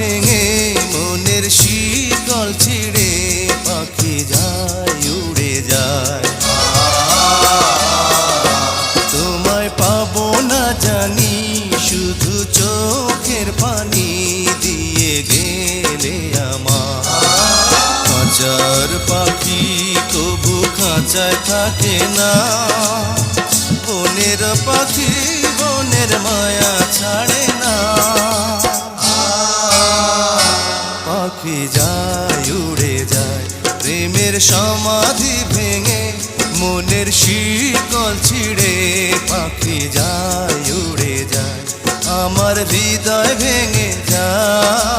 ভেঙে মনের শিকল ছিঁড়ে পাখি যায় উড়ে যায়। তোমায় পাবো না জানি শুধু চোখের পানি দিয়ে গেলে আমার। খাঁচার পাখি তবু খাঁচায় থাকে না, বনের পাখি বনের মায়া ছাড়ে না। পাখি যায় উড়ে যায় প্রেমের সমাধি ভেঙে মনের শিকল ছিঁড়ে পাখি যায় উড়ে যায়। আমার হৃদয় ভেঙে যায়।